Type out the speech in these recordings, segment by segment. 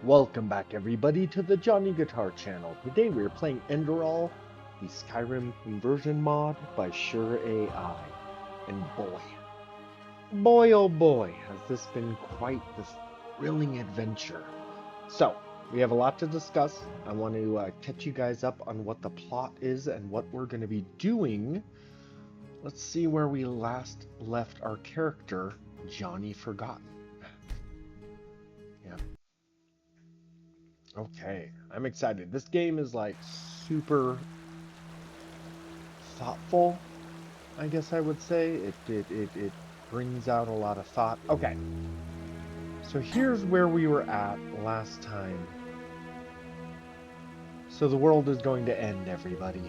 Welcome back everybody to the Johnny Guitar channel. Today we are playing Enderal, the Skyrim conversion mod by SureAI. And boy oh boy, has this been quite the thrilling adventure. So, we have a lot to discuss. I want to catch you guys up on what the plot is and what we're going to be doing. Let's see where we last left our character, Johnny Forgotten. Yeah. Okay, I'm excited. This game is like super thoughtful, I guess I would say. It brings out a lot of thought. Okay, so here's where we were at last time. So the world is going to end, everybody.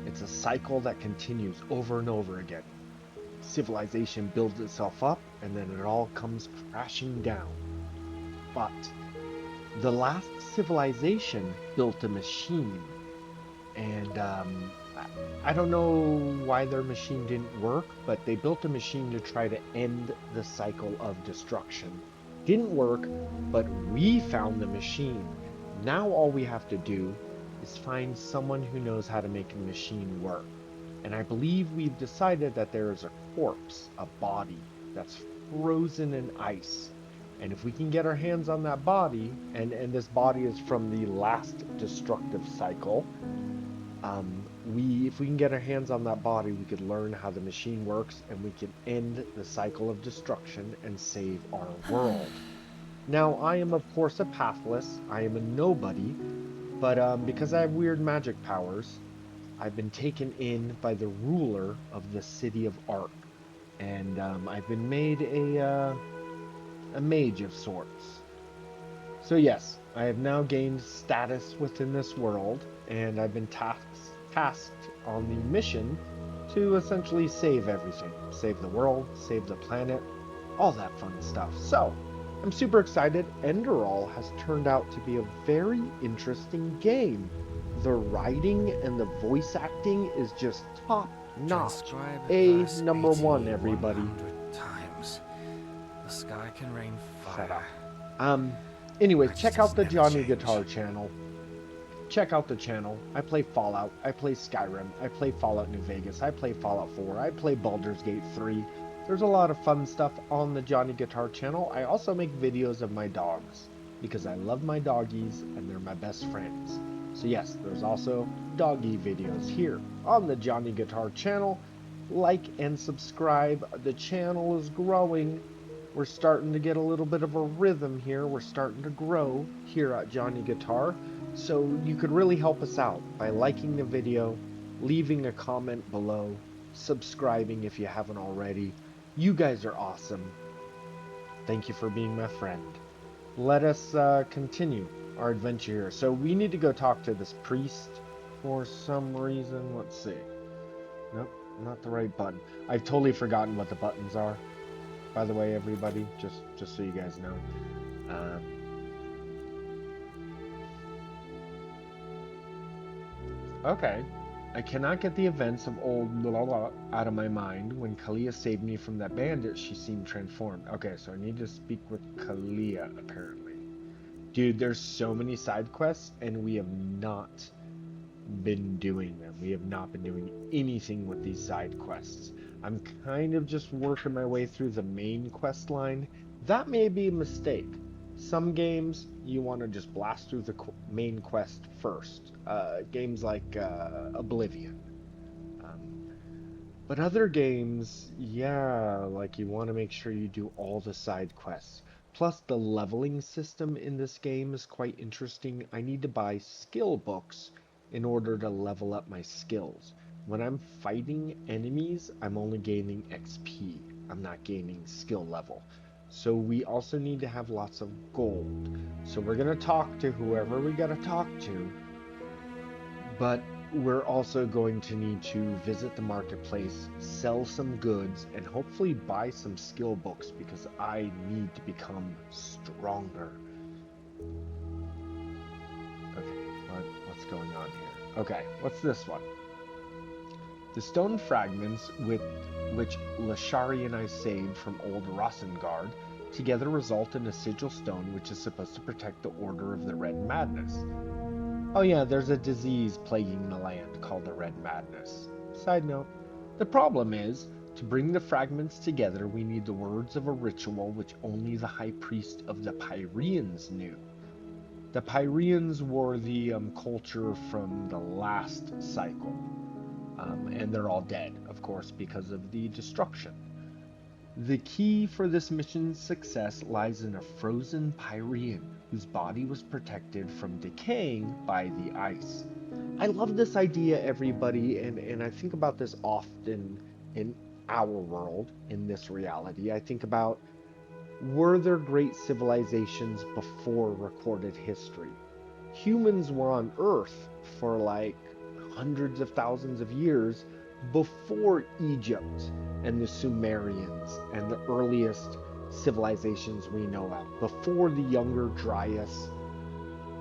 It's a cycle that continues over and over again. Civilization builds itself up, and then it all comes crashing down. But the last civilization built a machine, and I don't know why their machine didn't work, but they built a machine to try to end the cycle of destruction. Didn't work, but we found the machine. Now all we have to do is find someone who knows how to make the machine work. And I believe we've decided that there is a corpse, a body, that's frozen in ice. And if we can get our hands on that body, and this body is from the last destructive cycle, if we can get our hands on that body, we could learn how the machine works, and we can end the cycle of destruction and save our world. Now, I am of course a pathless. I am a nobody, but because I have weird magic powers, I've been taken in by the ruler of the city of Ark, and I've been made a mage of sorts. So yes, I have now gained status within this world, and I've been tasked on the mission to essentially save everything. Save the world, save the planet, all that fun stuff. So, I'm super excited. Enderal has turned out to be a very interesting game. The writing and the voice acting is just top notch. Number one, everybody. Times. The sky can rain Shut fire. up. Anyways, check out Practices the never Johnny change. Guitar channel. Check out the channel. I play Fallout, I play Skyrim, I play Fallout New Vegas, I play Fallout 4, I play Baldur's Gate 3. There's a lot of fun stuff on the Johnny Guitar channel. I also make videos of my dogs, because I love my doggies and they're my best friends. So yes, there's also doggy videos here on the Johnny Guitar channel. Like and subscribe. The channel is growing. We're starting to get a little bit of a rhythm here. We're starting to grow here at Johnny Guitar. So you could really help us out by liking the video, leaving a comment below, subscribing if you haven't already. You guys are awesome. Thank you for being my friend. Let us continue our adventure here. So we need to go talk to this priest for some reason. Let's see. Nope, not the right button. I've totally forgotten what the buttons are. By the way, everybody, just so you guys know. Okay. I cannot get the events of old blah, blah, blah out of my mind. When Kalia saved me from that bandit, she seemed transformed. Okay, so I need to speak with Kalia, apparently. Dude, there's so many side quests, and we have not been doing them. We have not been doing anything with these side quests. I'm kind of just working my way through the main quest line. That may be a mistake. Some games, you want to just blast through the main quest first. Games like Oblivion. But other games, yeah, like you want to make sure you do all the side quests. Plus, the leveling system in this game is quite interesting. I need to buy skill books in order to level up my skills. When I'm fighting enemies, I'm only gaining XP. I'm not gaining skill level. So we also need to have lots of gold. So we're going to talk to whoever we got to talk to. But we're also going to need to visit the marketplace, sell some goods, and hopefully buy some skill books because I need to become stronger. Okay, what's going on here? Okay, what's this one? The stone fragments with which Lashari and I saved from old Rosengard together result in a sigil stone which is supposed to protect the Order of the Red Madness. Oh yeah, there's a disease plaguing the land called the Red Madness. Side note, the problem is, to bring the fragments together we need the words of a ritual which only the High Priest of the Pyreans knew. The Pyreans were the culture from the last cycle, and they're all dead, of course, because of the destruction. The key for this mission's success lies in a frozen Pyrean whose body was protected from decaying by the ice. I love this idea, everybody, and I think about this often in our world, in this reality. I think about, were there great civilizations before recorded history? Humans were on Earth for like hundreds of thousands of years before Egypt and the Sumerians and the earliest civilizations we know of, before the Younger Dryas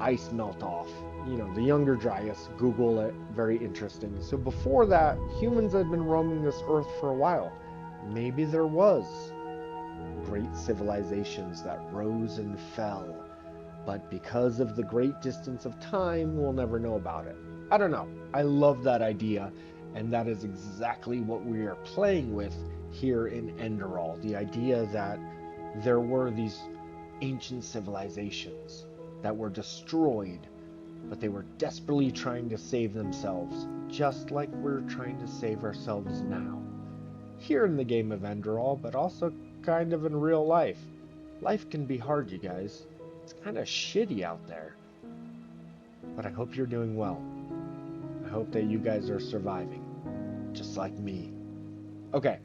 ice melt off. You know, the Younger Dryas, Google it, very interesting. So before that, humans had been roaming this earth for a while. Maybe there was great civilizations that rose and fell, but because of the great distance of time, we'll never know about it. I don't know. I love that idea, and that is exactly what we are playing with here in Enderal. The idea that there were these ancient civilizations that were destroyed, but they were desperately trying to save themselves, just like we're trying to save ourselves now. Here in the game of Enderal, but also kind of in real life. Life can be hard, you guys. It's kind of shitty out there. But I hope you're doing well. I hope that you guys are surviving, just like me. Okay.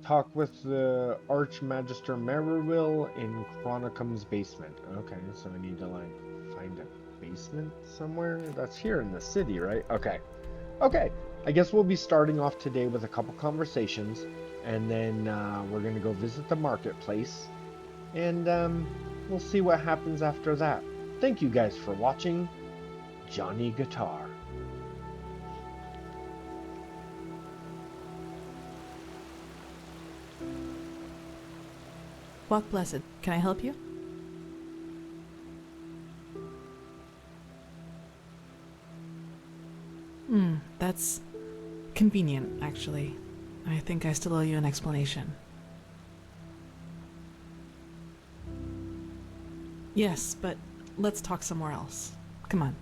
Talk with the Archmagister Merrill in Chronicum's basement. Okay, so I need to, like, find a basement somewhere? That's here in the city, right? Okay. Okay. I guess we'll be starting off today with a couple conversations, and then we're going to go visit the marketplace, and we'll see what happens after that. Thank you guys for watching Johnny Guitar. Walk Blessed, can I help you? That's convenient, actually. I think I still owe you an explanation. Yes, but let's talk somewhere else. Come on.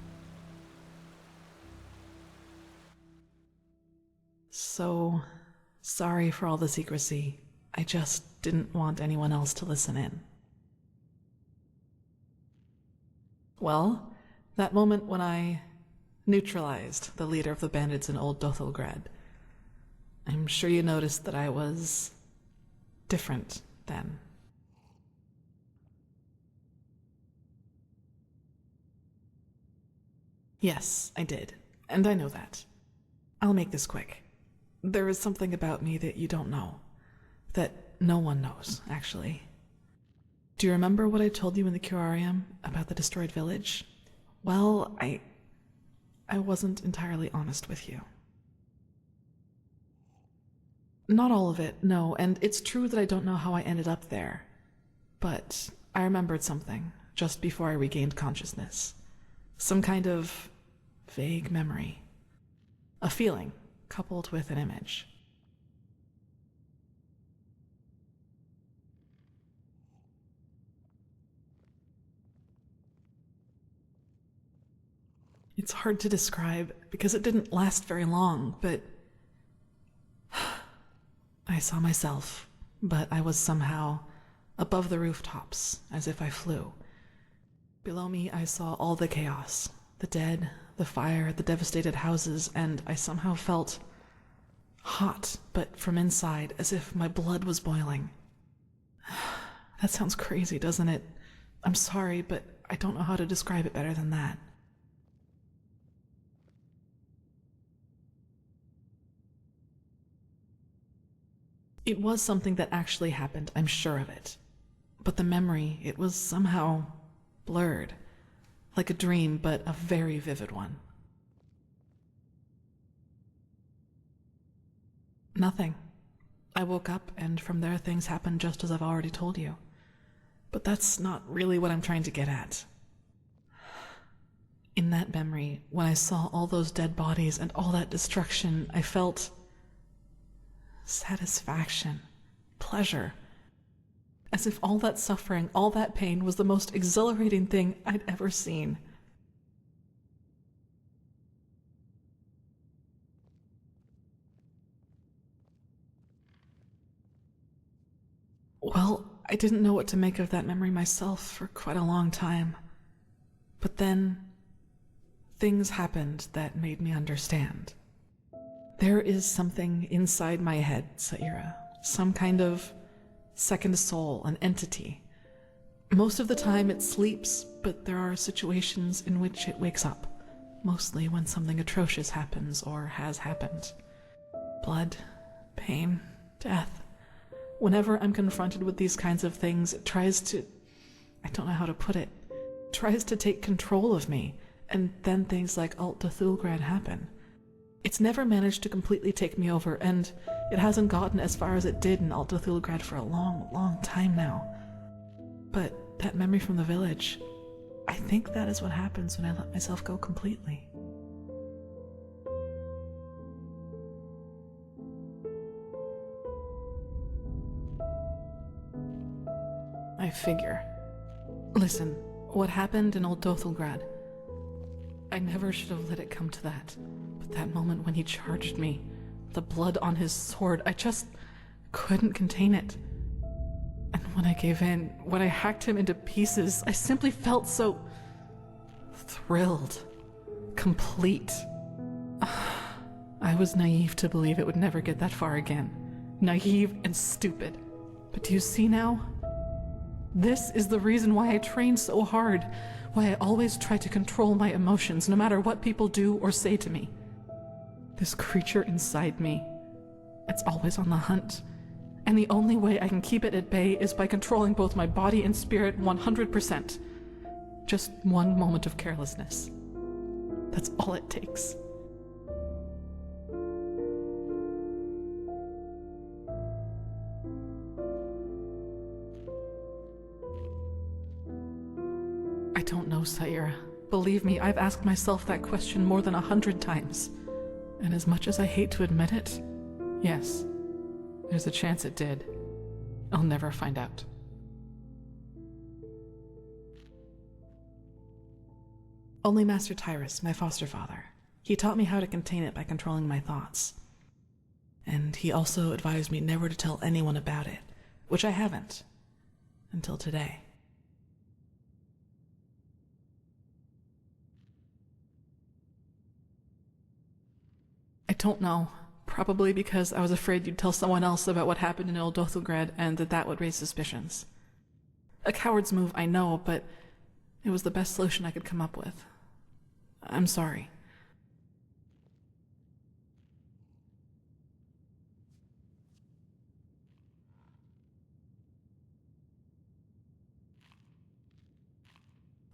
So, sorry for all the secrecy. I just didn't want anyone else to listen in. Well, that moment when I neutralized the leader of the bandits in Old Dothelgrad, I'm sure you noticed that I was different then. Yes, I did, and I know that. I'll make this quick. There is something about me that you don't know. That no one knows, actually. Do you remember what I told you in the curarium about the destroyed village? Well, I wasn't entirely honest with you. Not all of it, no, and it's true that I don't know how I ended up there. But I remembered something just before I regained consciousness. Some kind of vague memory. A feeling coupled with an image. It's hard to describe because it didn't last very long, but I saw myself, but I was somehow above the rooftops, as if I flew. Below me, I saw all the chaos, the dead, the fire, the devastated houses, and I somehow felt hot, but from inside, as if my blood was boiling. That sounds crazy, doesn't it? I'm sorry, but I don't know how to describe it better than that. It was something that actually happened, I'm sure of it. But the memory, it was somehow blurred. Like a dream, but a very vivid one. Nothing. I woke up, and from there things happened just as I've already told you. But that's not really what I'm trying to get at. In that memory, when I saw all those dead bodies and all that destruction, I felt satisfaction, pleasure, as if all that suffering, all that pain was the most exhilarating thing I'd ever seen. Well, I didn't know what to make of that memory myself for quite a long time. But then, things happened that made me understand. There is something inside my head, Saira. Some kind of second soul, an entity. Most of the time it sleeps, but there are situations in which it wakes up. Mostly when something atrocious happens or has happened. Blood, pain, death. Whenever I'm confronted with these kinds of things, it tries to... I don't know how to put it. Tries to take control of me, and then things like Alt Cthulhugrad happen. It's never managed to completely take me over, and it hasn't gotten as far as it did in Alt Cthulhugrad for a long, long time now. But that memory from the village, I think that is what happens when I let myself go completely. I figure. Listen, what happened in Old Dothelgrad, I never should have let it come to that. But that moment when he charged me, the blood on his sword, I just couldn't contain it. And when I gave in, when I hacked him into pieces, I simply felt so thrilled, complete. I was naive to believe it would never get that far again. Naive and stupid. But do you see now? This is the reason why I train so hard, why I always try to control my emotions, no matter what people do or say to me. This creature inside me, it's always on the hunt, and the only way I can keep it at bay is by controlling both my body and spirit 100%. Just one moment of carelessness. That's all it takes. I don't know, Saira. Believe me, I've asked myself that question more than 100 times. And as much as I hate to admit it, yes, there's a chance it did. I'll never find out. Only Master Tyrus, my foster father. He taught me how to contain it by controlling my thoughts. And he also advised me never to tell anyone about it, which I haven't, until today. I don't know. Probably because I was afraid you'd tell someone else about what happened in Old Dothelgrad and that would raise suspicions. A coward's move, I know, but it was the best solution I could come up with. I'm sorry.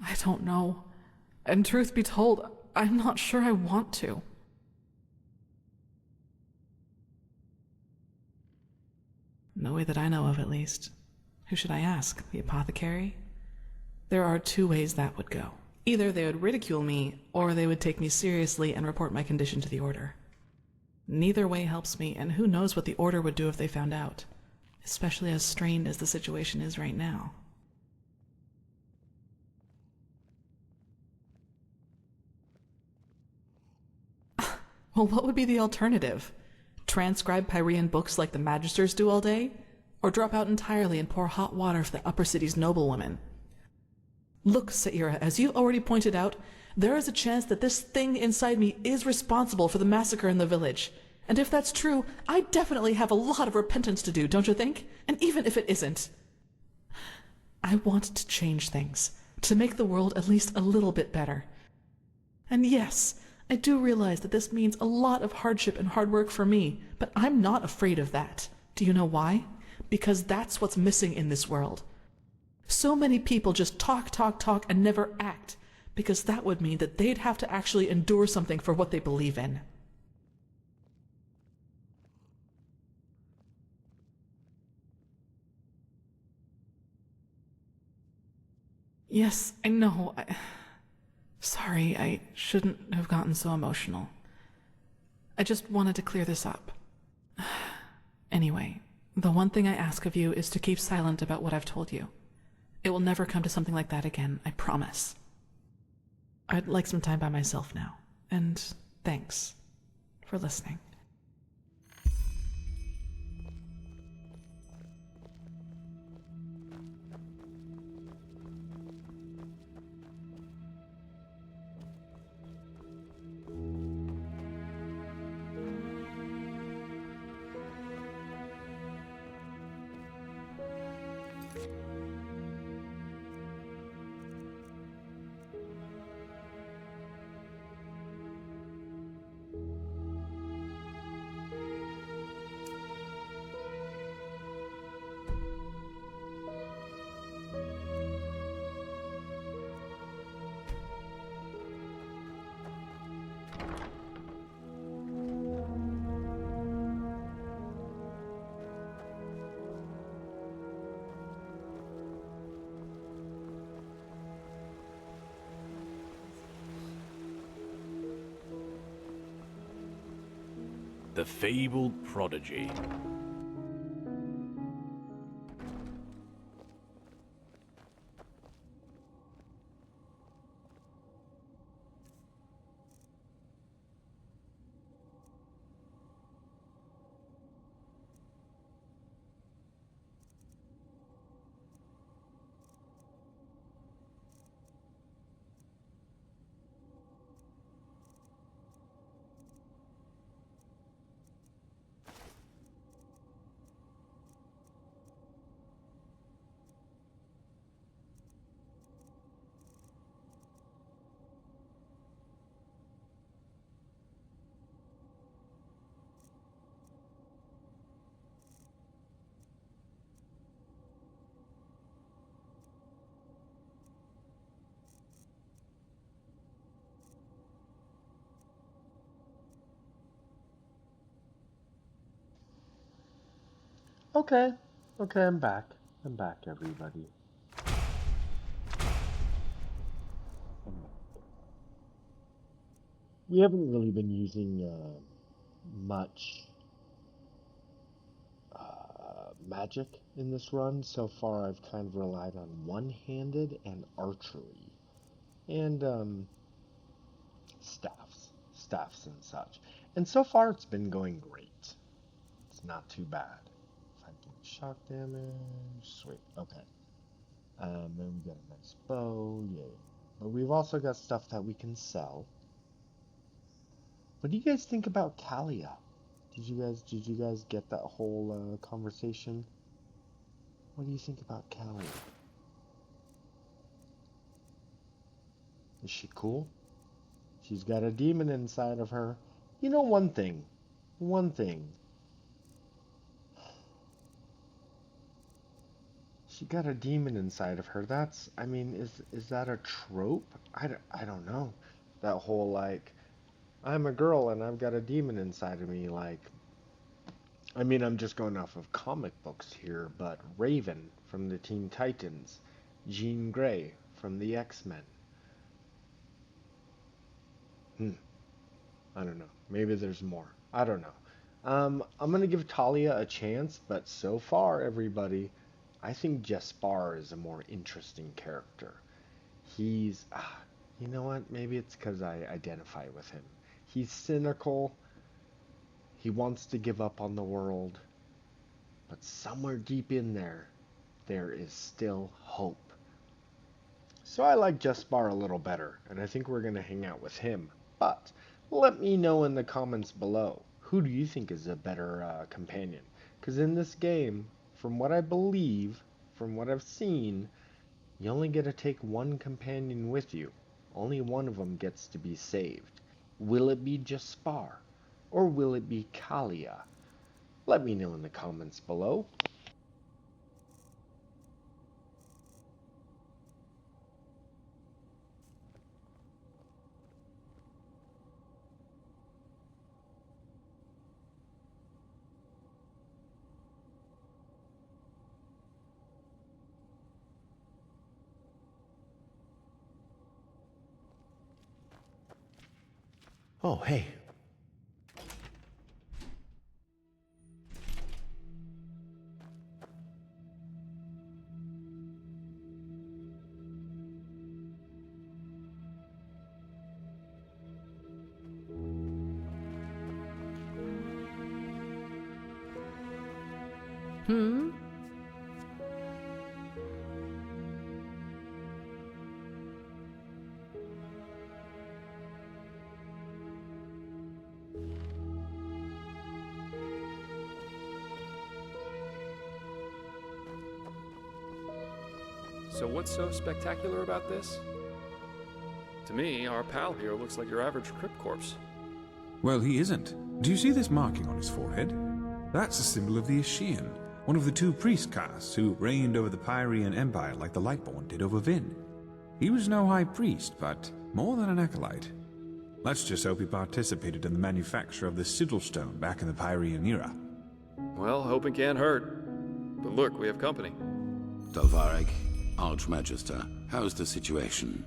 I don't know. And truth be told, I'm not sure I want to. No way that I know of, at least. Who should I ask? The apothecary? There are two ways that would go. Either they would ridicule me, or they would take me seriously and report my condition to the Order. Neither way helps me, and who knows what the Order would do if they found out, especially as strained as the situation is right now. Well, what would be the alternative? Transcribe Pyrean books like the Magisters do all day? Or drop out entirely and pour hot water for the upper city's noblewomen? Look, Saira, as you already pointed out, there is a chance that this thing inside me is responsible for the massacre in the village. And if that's true, I definitely have a lot of repentance to do, don't you think? And even if it isn't, I want to change things, to make the world at least a little bit better. And yes, I do realize that this means a lot of hardship and hard work for me, but I'm not afraid of that. Do you know why? Because that's what's missing in this world. So many people just talk, talk, talk, and never act, because that would mean that they'd have to actually endure something for what they believe in. Yes, I know. Sorry, I shouldn't have gotten so emotional. I just wanted to clear this up. Anyway, the one thing I ask of you is to keep silent about what I've told you. It will never come to something like that again, I promise. I'd like some time by myself now, and thanks for listening. The fabled prodigy. Okay. Okay, I'm back. I'm back, everybody. I'm back. We haven't really been using much magic in this run. So far, I've kind of relied on one-handed and archery. And staffs and such. And so far it's been going great. It's not too bad. 5 point shock damage, sweet, okay. Then we got a nice bow, yay. But we've also got stuff that we can sell. What do you guys think about Kalia? Did you guys get that whole conversation? What do you think about Kalia? Is she cool? She's got a demon inside of her. You know one thing. She got a demon inside of her. That's, I mean, is that a trope? I don't know. That whole, like, I'm a girl and I've got a demon inside of me, like, I mean, I'm just going off of comic books here, but Raven from the Teen Titans, Jean Grey from the X-Men. I don't know. Maybe there's more. I don't know. I'm gonna give Talia a chance, but so far, everybody, I think Jespar is a more interesting character. He's, you know what? Maybe it's because I identify with him. He's cynical. He wants to give up on the world, but somewhere deep in there, there is still hope. So I like Jespar a little better, and I think we're gonna hang out with him. But let me know in the comments below. Who do you think is a better companion? Because in this game, from what I believe, from what I've seen, you only get to take one companion with you. Only one of them gets to be saved. Will it be Jespar? Or will it be Kalia? Let me know in the comments below. Oh, hey. So what's so spectacular about this? To me, our pal here looks like your average crypt corpse. Well, he isn't. Do you see this marking on his forehead? That's a symbol of the Ashian, one of the two priest castes who reigned over the Pyrean Empire like the Lightborn did over Vin. He was no high priest, but more than an acolyte. Let's just hope he participated in the manufacture of the sigil stone back in the Pyrean era. Well, hoping can't hurt. But look, we have company. Dalvarek, Archmagister, how's the situation?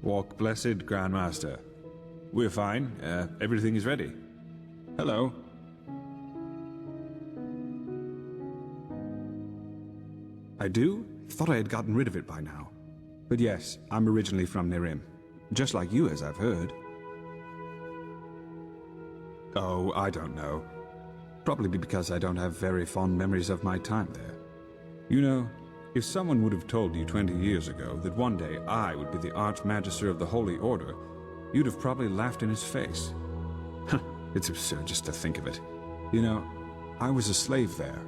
Walk blessed, Grandmaster. We're fine. Everything is ready. Hello. I do? Thought I had gotten rid of it by now. But yes, I'm originally from Nerim. Just like you, as I've heard. Oh, I don't know. Probably because I don't have very fond memories of my time there. You know, if someone would have told you 20 years ago that one day I would be the Archmagister of the Holy Order, you'd have probably laughed in his face. It's absurd just to think of it. You know, I was a slave there.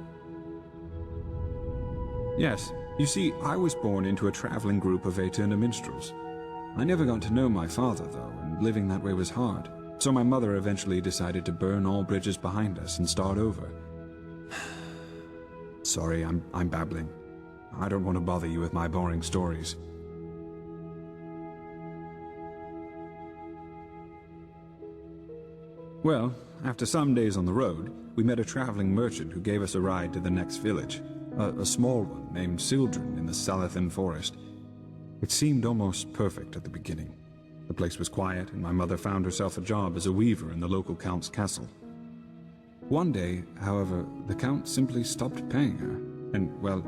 Yes, you see, I was born into a traveling group of Aeterna minstrels. I never got to know my father, though, and living that way was hard. So my mother eventually decided to burn all bridges behind us and start over. Sorry, I'm babbling. I don't want to bother you with my boring stories. Well, after some days on the road, we met a traveling merchant who gave us a ride to the next village. A small one named Sildren in the Salathan forest. It seemed almost perfect at the beginning. The place was quiet, and my mother found herself a job as a weaver in the local count's castle. One day, however, the count simply stopped paying her, and, well,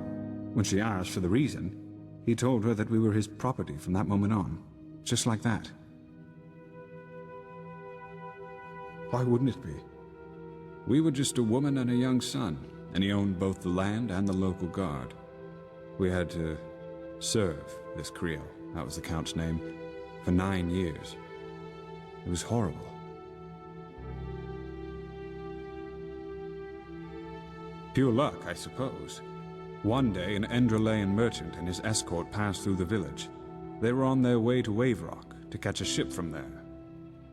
when she asked for the reason, he told her that we were his property from that moment on. Just like that. Why wouldn't it be? We were just a woman and a young son, and he owned both the land and the local guard. We had to serve this Creole, that was the count's name, for 9 years. It was horrible. Pure luck, I suppose. One day, an Enderalian merchant and his escort passed through the village. They were on their way to Waverock to catch a ship from there.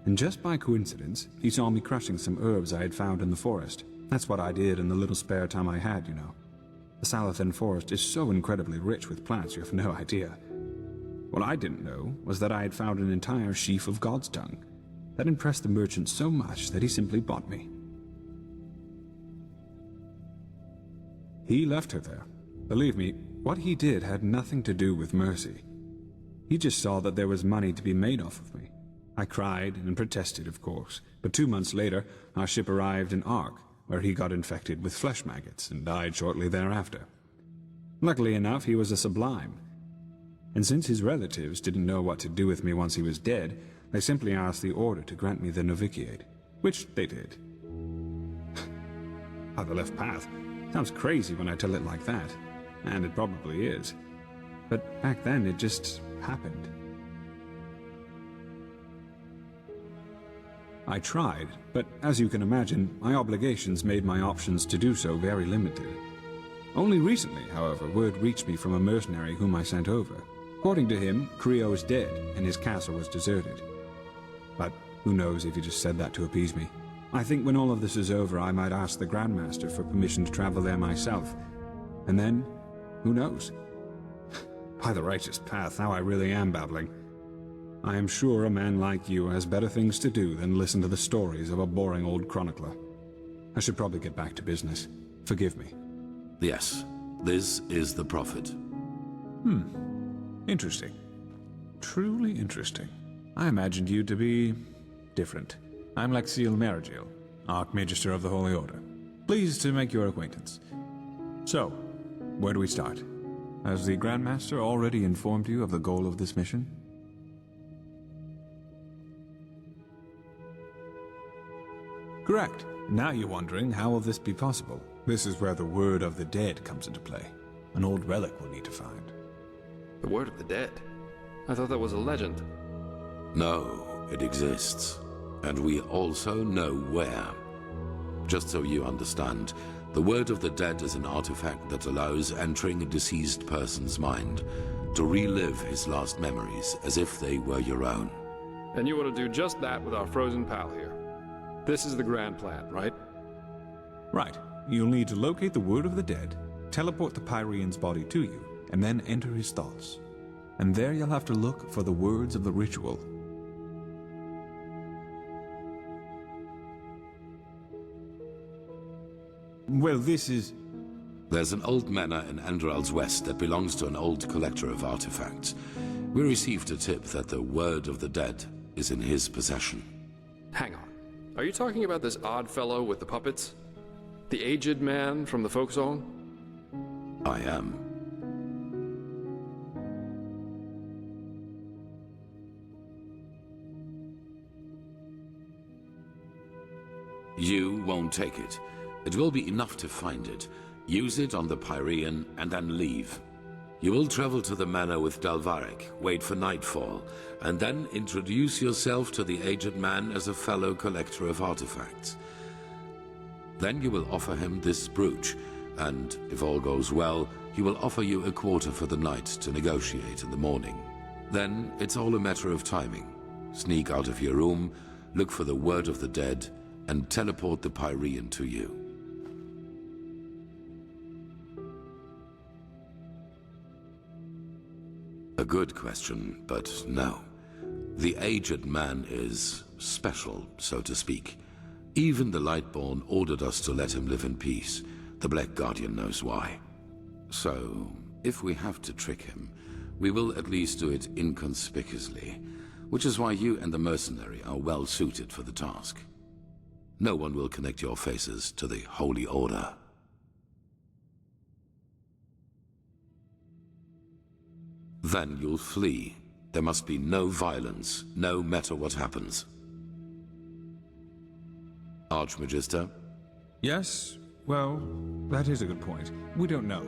And just by coincidence, he saw me crushing some herbs I had found in the forest. That's what I did in the little spare time I had, you know. The Salathan forest is so incredibly rich with plants you have no idea. What I didn't know was that I had found an entire sheaf of God's tongue. That impressed the merchant so much that he simply bought me. He left her there. Believe me, what he did had nothing to do with mercy. He just saw that there was money to be made off of me. I cried and protested, of course, but 2 months later, our ship arrived in Ark, where he got infected with flesh maggots and died shortly thereafter. Luckily enough, he was a sublime. And since his relatives didn't know what to do with me once he was dead, they simply asked the Order to grant me the novitiate, which they did. How the left path. Sounds crazy when I tell it like that, and it probably is. But back then, it just happened. I tried, but as you can imagine, my obligations made my options to do so very limited. Only recently, however, word reached me from a mercenary whom I sent over. According to him, Creo is dead, and his castle was deserted. But who knows if he just said that to appease me. I think when all of this is over, I might ask the Grandmaster for permission to travel there myself. And then, who knows? By the righteous path, now I really am babbling. I am sure a man like you has better things to do than listen to the stories of a boring old chronicler. I should probably get back to business. Forgive me. Yes, this is the Prophet. Interesting. Truly interesting. I imagined you to be different. I'm Lexiel Marigil, Archmagister of the Holy Order. Pleased to make your acquaintance. So, where do we start? Has the Grandmaster already informed you of the goal of this mission? Correct. Now you're wondering, how will this be possible? This is where the Word of the Dead comes into play. An old relic we'll need to find. The Word of the Dead? I thought that was a legend. No, it exists. And we also know where. Just so you understand, the Word of the Dead is an artifact that allows entering a deceased person's mind to relive his last memories as if they were your own. And you want to do just that with our frozen pal here. This is the grand plan, right? Right. You'll need to locate the Word of the Dead, teleport the Pyrean's body to you, and then enter his thoughts. And there you'll have to look for the words of the ritual. Well, this is... There's an old manor in Enderal's west that belongs to an old collector of artifacts. We received a tip that the Word of the Dead is in his possession. Hang on. Are you talking about this odd fellow with the puppets? The aged man from the folk song? I am. You won't take it. It will be enough to find it, use it on the Pyrean, and then leave. You will travel to the manor with Dalvarek, wait for nightfall, and then introduce yourself to the aged man as a fellow collector of artifacts. Then you will offer him this brooch, and if all goes well, he will offer you a quarter for the night to negotiate in the morning. Then it's all a matter of timing. Sneak out of your room, look for the Word of the Dead, and teleport the Pyrean to you. A good question, but no. The aged man is special, so to speak. Even the Lightborn ordered us to let him live in peace. The Black Guardian knows why. So, if we have to trick him, we will at least do it inconspicuously, which is why you and the mercenary are well suited for the task. No one will connect your faces to the Holy Order. Then you'll flee. There must be no violence, no matter what happens. Archmagister? Yes? Well, that is a good point. We don't know,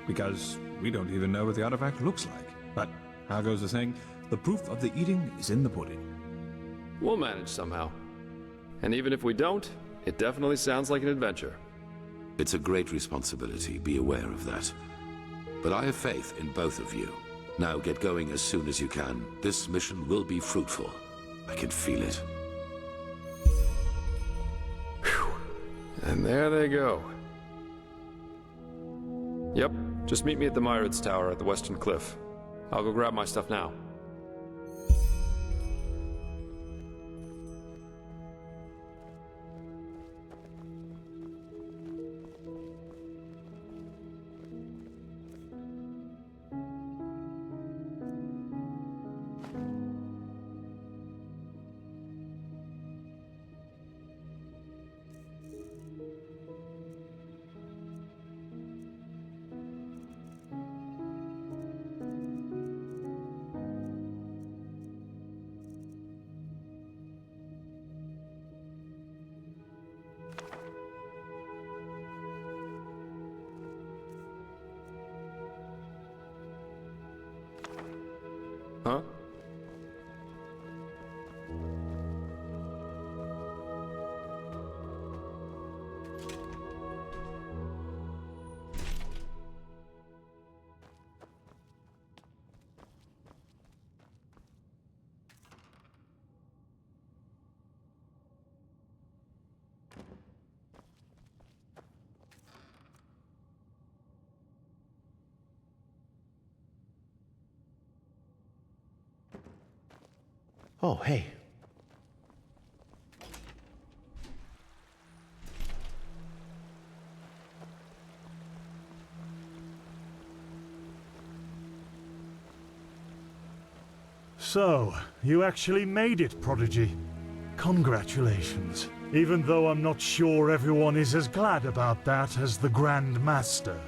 because we don't even know what the artifact looks like. But, how goes the saying? The proof of the eating is in the pudding. We'll manage somehow. And even if we don't, it definitely sounds like an adventure. It's a great responsibility, be aware of that. But I have faith in both of you. Now get going as soon as you can. This mission will be fruitful. I can feel it. Whew. And there they go. Yep, just meet me at the Myrids Tower at the Western Cliff. I'll go grab my stuff now. Huh? Oh, hey. So, you actually made it, Prodigy. Congratulations. Even though I'm not sure everyone is as glad about that as the Grand Master.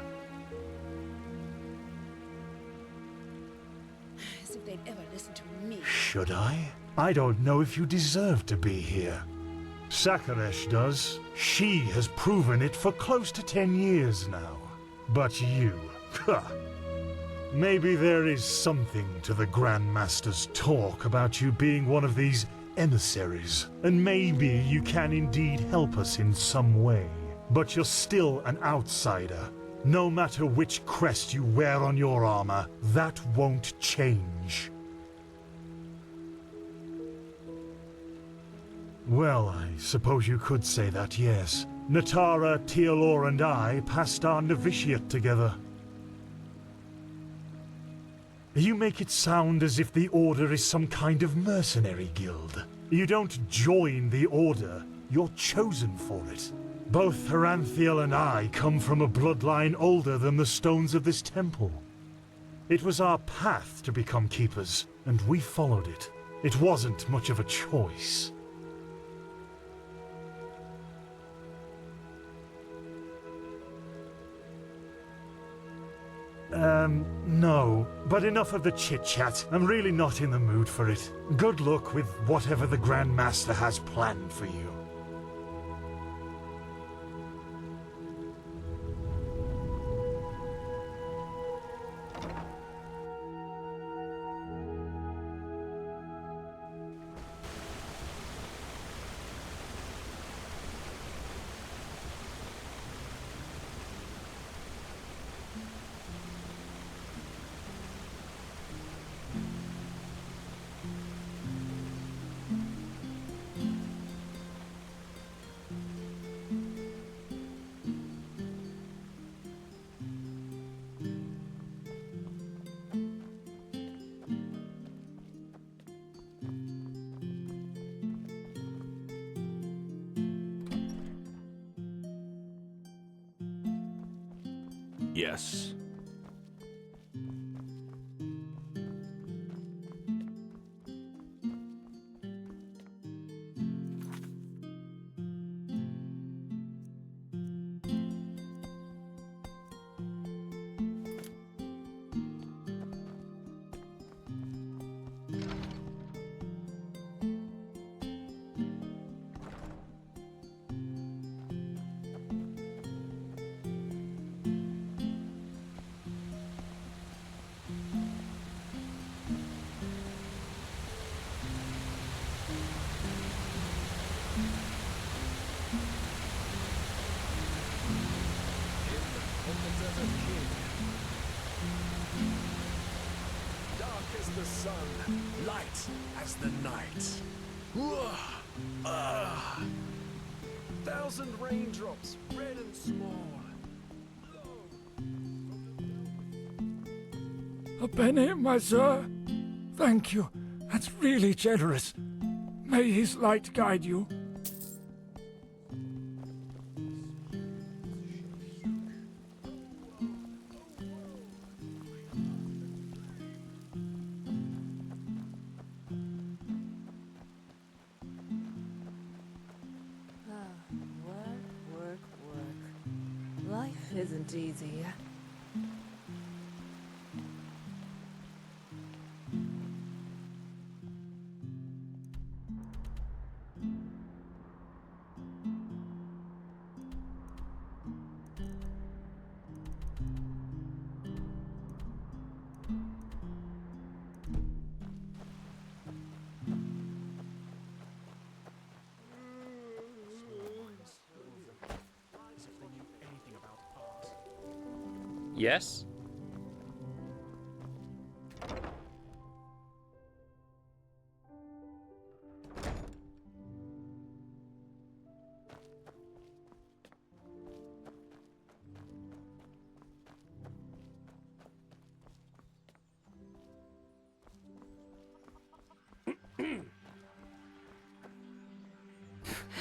As if they'd ever listen to me. Should I? I don't know if you deserve to be here. Sakaresh does. She has proven it for close to 10 years now. But you... Maybe there is something to the Grand Master's talk about you being one of these emissaries, and maybe you can indeed help us in some way. But you're still an outsider. No matter which crest you wear on your armor, that won't change. Well, I suppose you could say that, yes. Natara, Tealor, and I passed our novitiate together. You make it sound as if the Order is some kind of mercenary guild. You don't join the Order, you're chosen for it. Both Heranthiel and I come from a bloodline older than the stones of this temple. It was our path to become keepers, and we followed it. It wasn't much of a choice. No. But enough of the chit-chat. I'm really not in the mood for it. Good luck with whatever the Grand Master has planned for you. Yes. Dark as the sun, light as the night. Thousand raindrops, red and small. A penny, my sir? Thank you. That's really generous. May his light guide you. Work. Life isn't easy. Yes?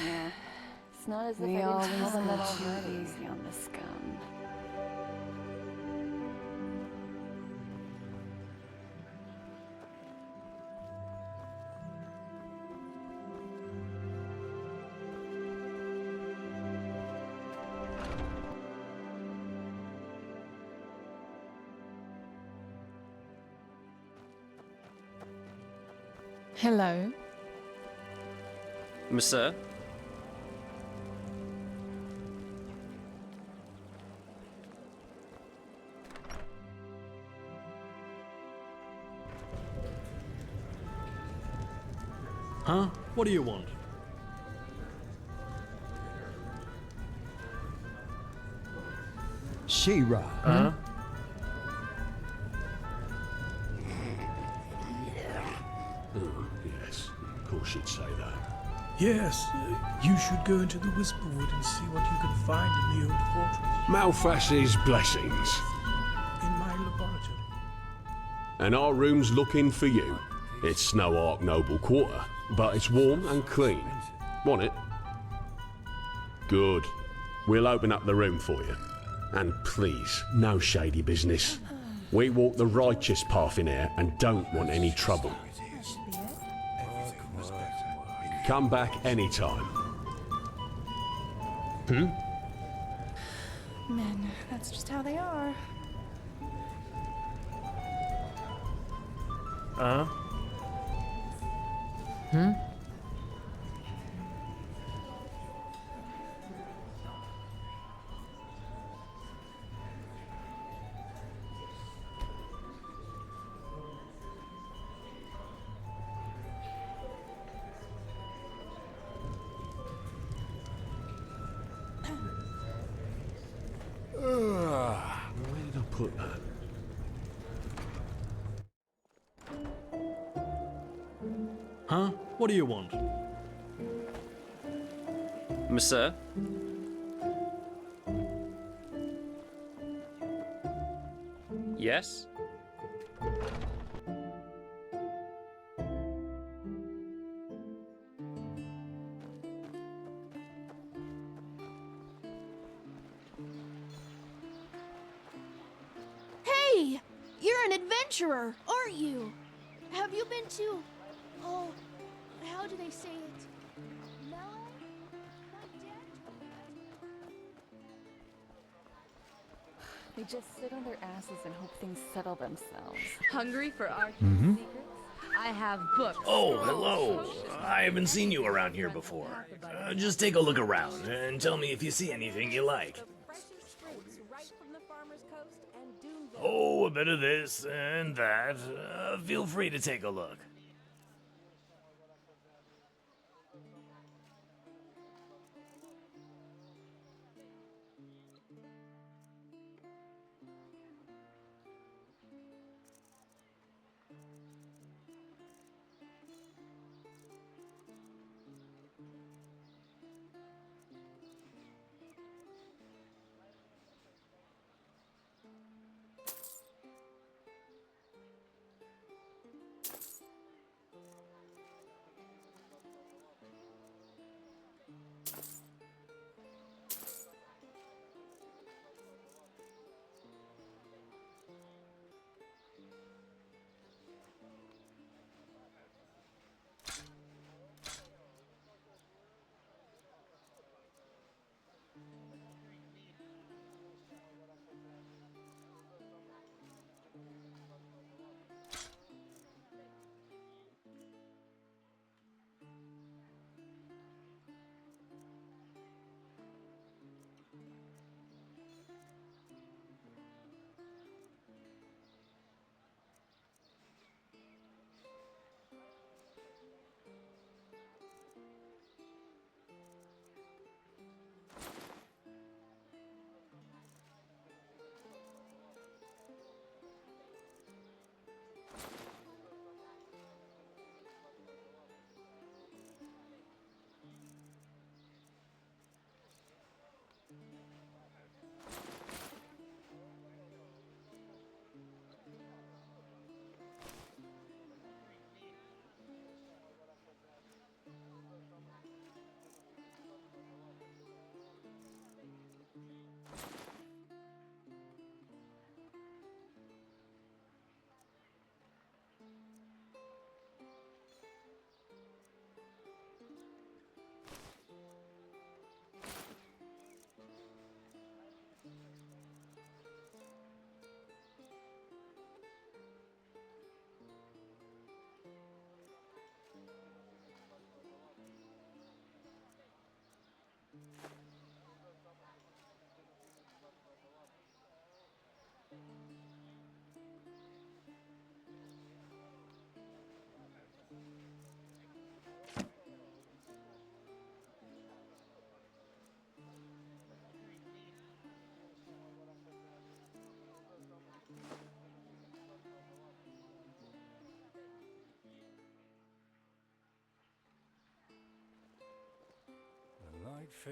Yeah. It's not as if We I always didn't tell them go that too already. easy on the scum. Hello. Monsieur? Huh? What do you want? She-Ra. Huh? Oh, yes, of course you'd say that. Yes, you should go into the Whisperwood and see what you can find in the old fortress. Malfas's blessings. In my laboratory. And our room's looking for you. It's Snow Ark Noble Quarter, but it's warm and clean. Want it? Good. We'll open up the room for you. And please, no shady business. We walk the righteous path in here and don't want any trouble. Come back anytime. Men, that's just how they are. Where did I put that? Huh? What do you want? Monsieur? Yes? Hey! You're an adventurer, aren't you? Have you been to... Oh, how do they say it? Melee? My dad told me They just sit on their asses and hope things settle themselves. Hungry for our Mm-hmm. secrets? I have books. Oh, hello. I haven't seen you around here before. Just take a look around and tell me if you see anything you like. Oh, a bit of this and that. Feel free to take a look.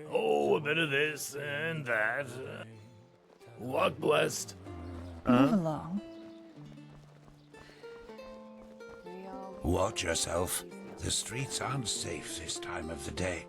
Oh, a bit of this and that. Walk blessed. Move along. Watch yourself. The streets aren't safe this time of the day.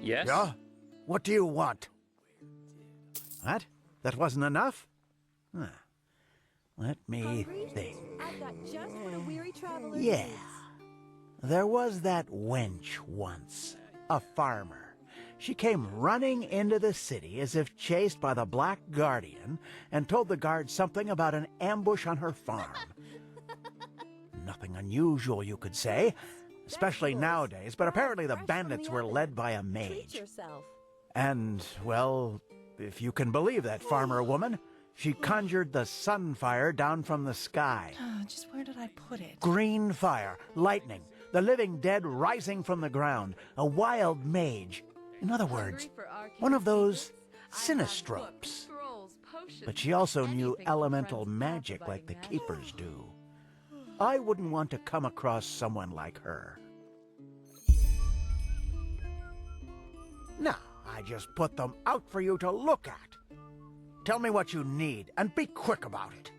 Yes? Yeah? What do you want? What? That wasn't enough? Huh. Let me think. I've got just what a weary traveler Yeah. needs. There was that wench once, a farmer. She came running into the city as if chased by the Black Guardian and told the guards something about an ambush on her farm. Nothing unusual, you could say, especially nowadays, but apparently the bandits were led by a Treat mage. yourself. And, well, if you can believe that farmer woman, she conjured the sunfire down from the sky. Just where did I put it? Green fire, lightning, the living dead rising from the ground, a wild mage. In other words, one of those sinistropes. But she also knew elemental magic like the keepers do. I wouldn't want to come across someone like her. Now, I just put them out for you to look at. Tell me what you need, and be quick about it.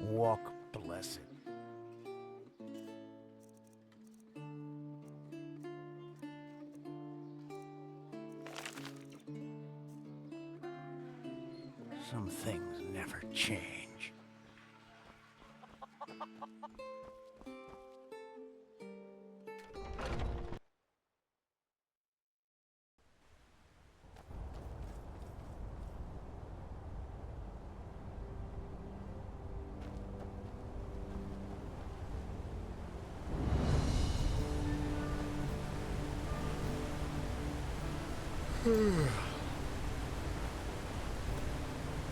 Walk blessed. Some things never change.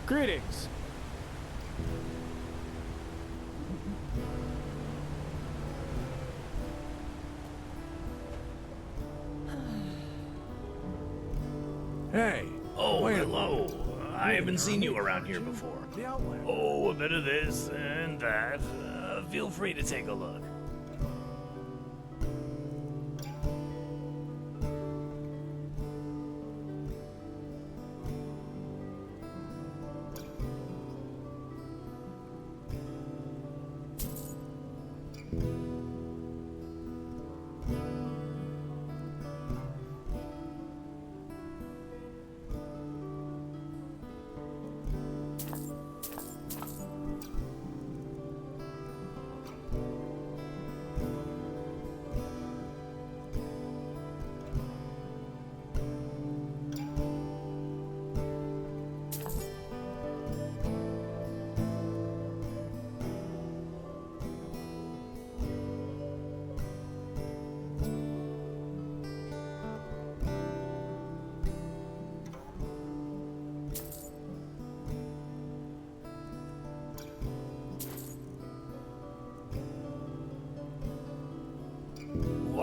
Greetings. Hey. Oh, hello. I haven't seen you around here before. Oh, a bit of this and that. Feel free to take a look.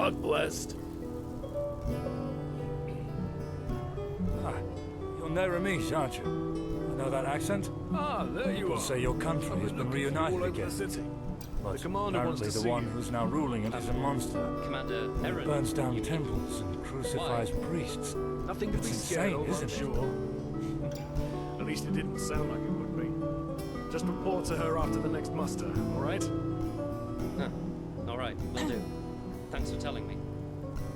Fuck blessed. Ah, you're Neremish, aren't you? I know that accent. Ah, there you People are. say your country has been reunited All over again. the city. But The commander wants apparently to the see one you. who's now ruling it is a monster. Commander Heron. Burns down temples and crucifies priests. Nothing to be It's scared insane, of, I'm isn't it? sure. At least it didn't sound like it would be. Just report to her after the next muster, alright? Huh. All right, will do. Thanks for telling me.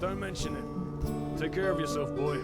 Don't mention it. Take care of yourself, boy.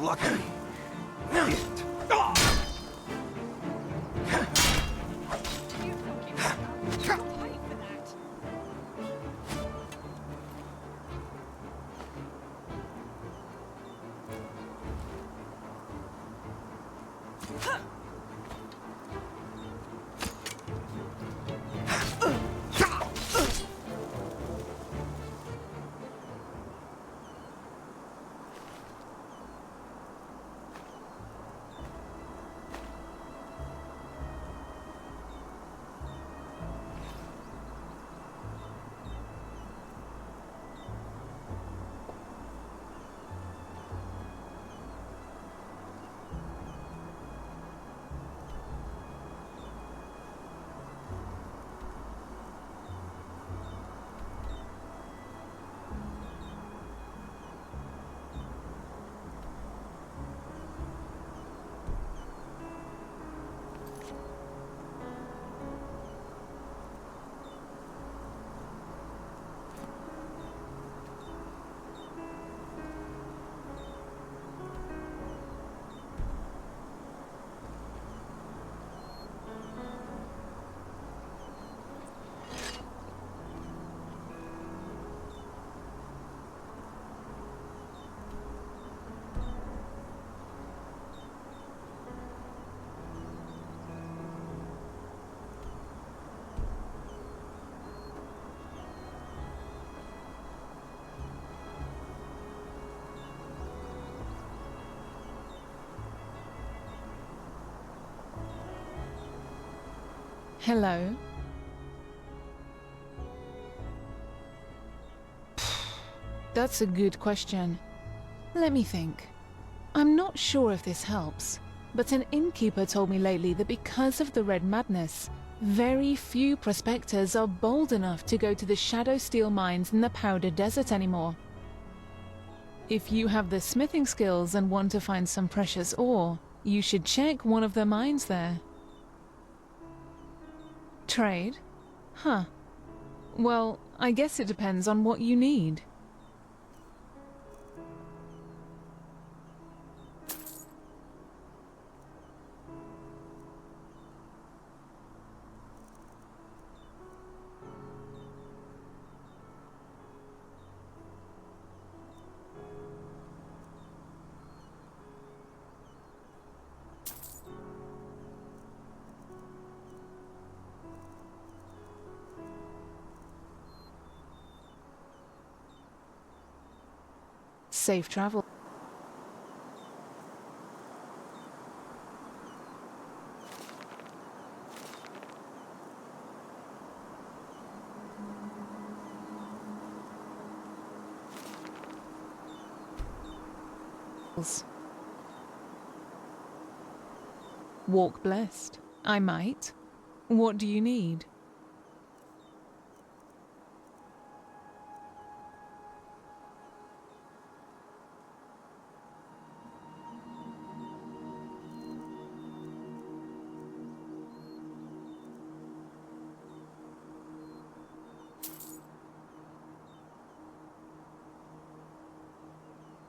Lucky. Hello? That's a good question. Let me think. I'm not sure if this helps, but an innkeeper told me lately that because of the Red Madness, very few prospectors are bold enough to go to the Shadow Steel mines in the Powder Desert anymore. If you have the smithing skills and want to find some precious ore, you should check one of the mines there. Trade? Huh. Well, I guess it depends on what you need. Safe travel. Walk blessed. I might. What do you need?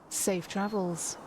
Safe travels.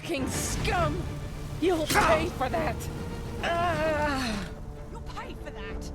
fucking scum! You'll pay for that! You'll pay for that!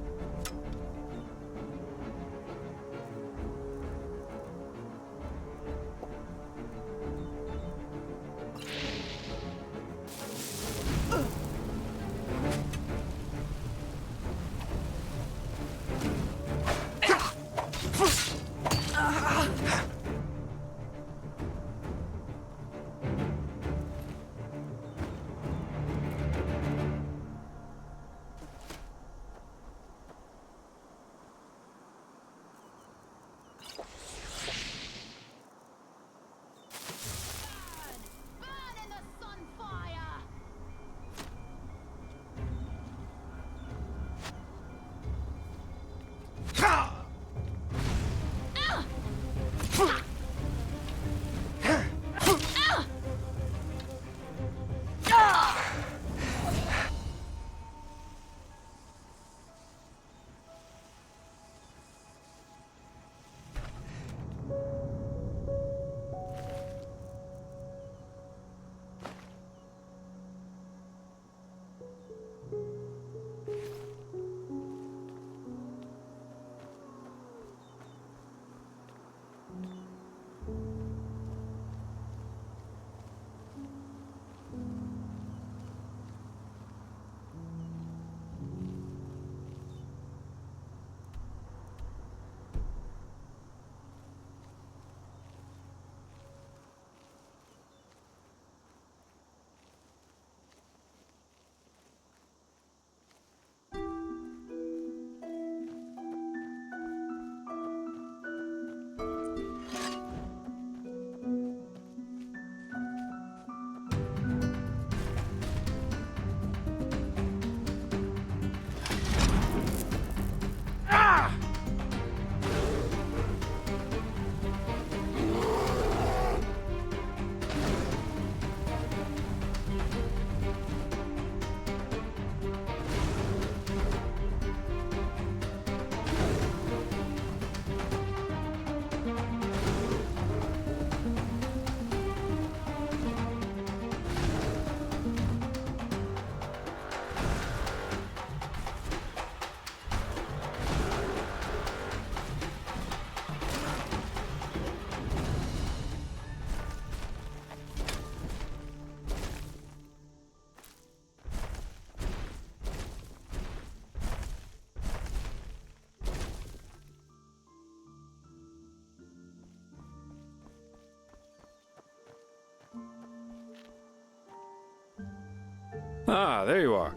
Ah, there you are.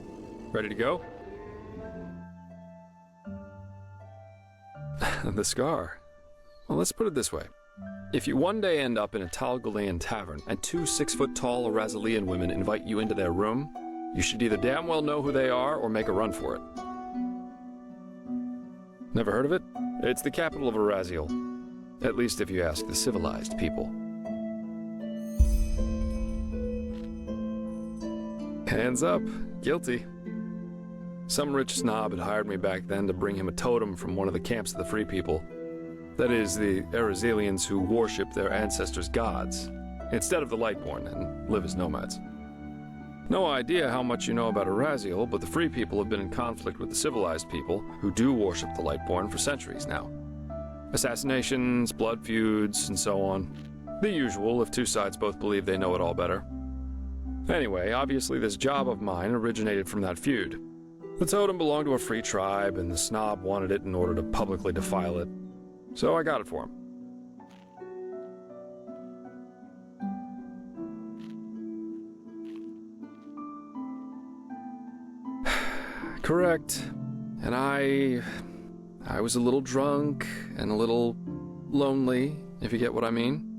Ready to go? The scar. Well, let's put it this way. If you one day end up in a Talgalean tavern and two 6-foot-tall Arazalian women invite you into their room, you should either damn well know who they are or make a run for it. Never heard of it? It's the capital of Araziel. At least if you ask the civilized people. Hands up. Guilty. Some rich snob had hired me back then to bring him a totem from one of the camps of the Free People. That is, the Arazelians who worship their ancestors' gods, instead of the Lightborn, and live as nomads. No idea how much you know about Araziel, but the Free People have been in conflict with the civilized people, who do worship the Lightborn for centuries now. Assassinations, blood feuds, and so on. The usual if two sides both believe they know it all better. Anyway, obviously this job of mine originated from that feud. The totem belonged to a free tribe, and the snob wanted it in order to publicly defile it. So I got it for him. Correct. And I was a little drunk and a little lonely, if you get what I mean.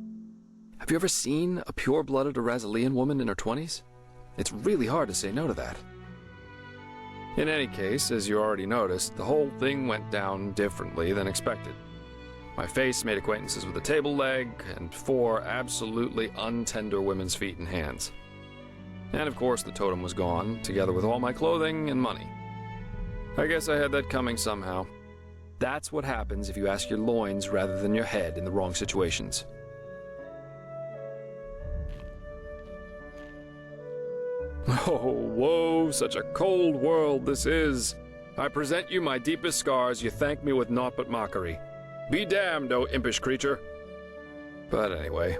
Have you ever seen a pure-blooded Arazalian woman in her 20s? It's really hard to say no to that. In any case, as you already noticed, the whole thing went down differently than expected. My face made acquaintances with a table leg and 4 absolutely untender women's feet and hands. And of course the totem was gone, together with all my clothing and money. I guess I had that coming somehow. That's what happens if you ask your loins rather than your head in the wrong situations. Oh, woe, such a cold world this is. I present you my deepest scars, you thank me with naught but mockery. Be damned, O impish creature. But anyway,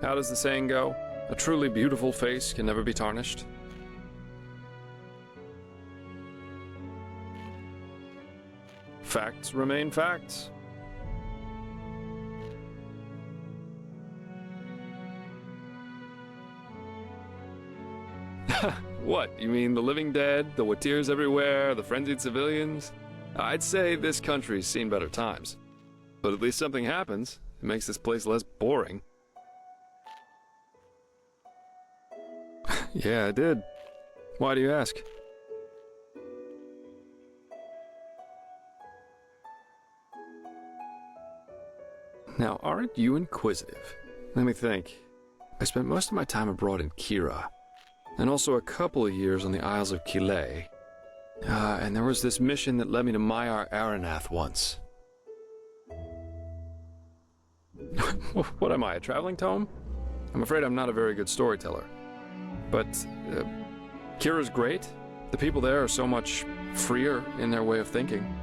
how does the saying go? A truly beautiful face can never be tarnished. Facts remain facts. What, you mean the living dead, the Watirs everywhere, the frenzied civilians? I'd say this country's seen better times. But at least something happens. It makes this place less boring. Yeah, I did. Why do you ask? Now, aren't you inquisitive? Let me think. I spent most of my time abroad in Kira, and also a couple of years on the Isles of Kile. And there was this mission that led me to Maiar Aranath once. What am I, a traveling tome? I'm afraid I'm not a very good storyteller. But Kira's great. The people there are so much freer in their way of thinking.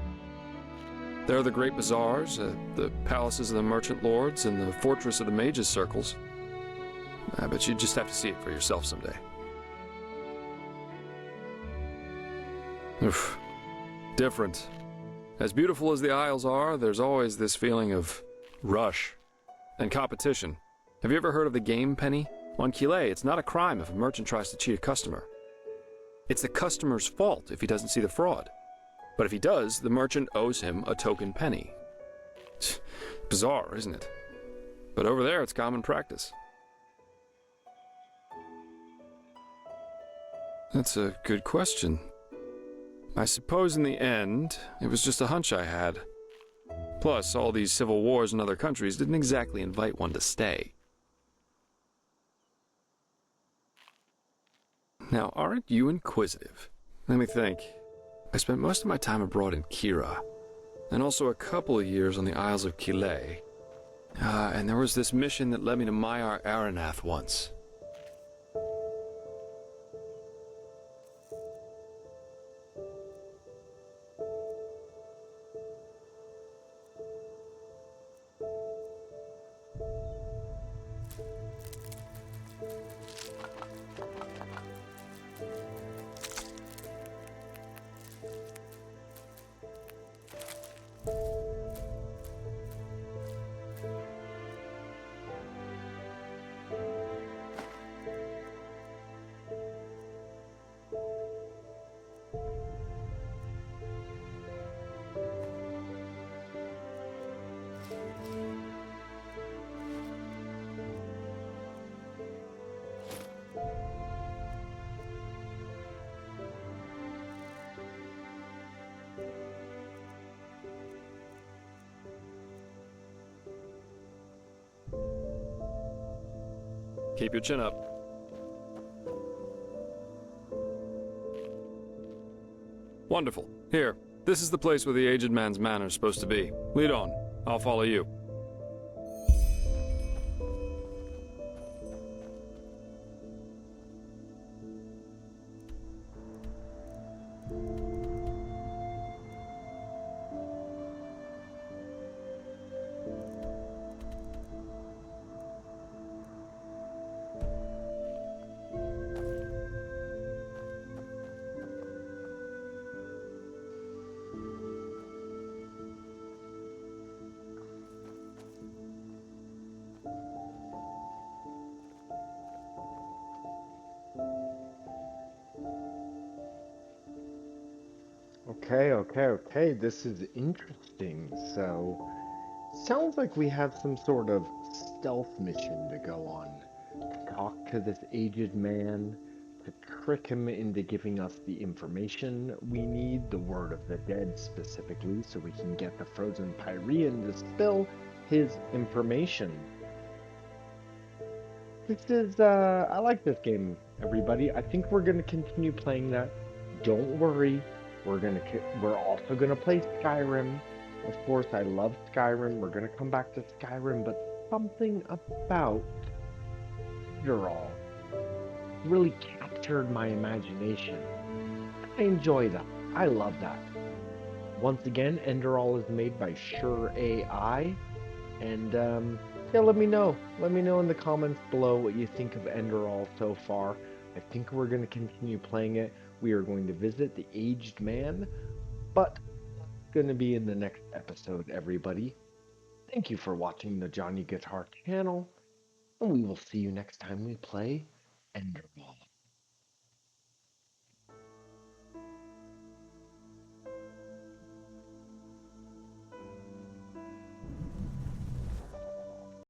There are the great bazaars, the palaces of the merchant lords, and the fortress of the mages' circles. But you just have to see it for yourself someday. Oof. Different. As beautiful as the Isles are, there's always this feeling of rush and competition. Have you ever heard of the game penny? On Kile, it's not a crime if a merchant tries to cheat a customer. It's the customer's fault if he doesn't see the fraud. But if he does, the merchant owes him a token penny. Bizarre, isn't it? But over there, it's common practice. That's a good question. I suppose in the end, it was just a hunch I had. Plus, all these civil wars in other countries didn't exactly invite one to stay. Now, aren't you inquisitive? Let me think. I spent most of my time abroad in Kira, and also a couple of years on the Isles of Kile. And there was this mission that led me to Maiar Aranath once. Keep your chin up. Wonderful. Here, this is the place where the aged man's manor is supposed to be. Lead on. I'll follow you. Okay. This is interesting. So, sounds like we have some sort of stealth mission to go on. To talk to this aged man, to trick him into giving us the information we need, the word of the dead specifically, so we can get the frozen Pyrean to spill his information. This is, I like this game, everybody. I think we're gonna continue playing that. Don't worry. We're also gonna play Skyrim. Of course, I love Skyrim. We're gonna come back to Skyrim, but something about Enderal really captured my imagination. I enjoy that. I love that. Once again, Enderal is made by SureAI. And yeah, let me know. Let me know in the comments below what you think of Enderal so far. I think we're going to continue playing it. We are going to visit the aged man, but it's going to be in the next episode, everybody. Thank you for watching the Johnny Guitar channel, and we will see you next time we play Enderal.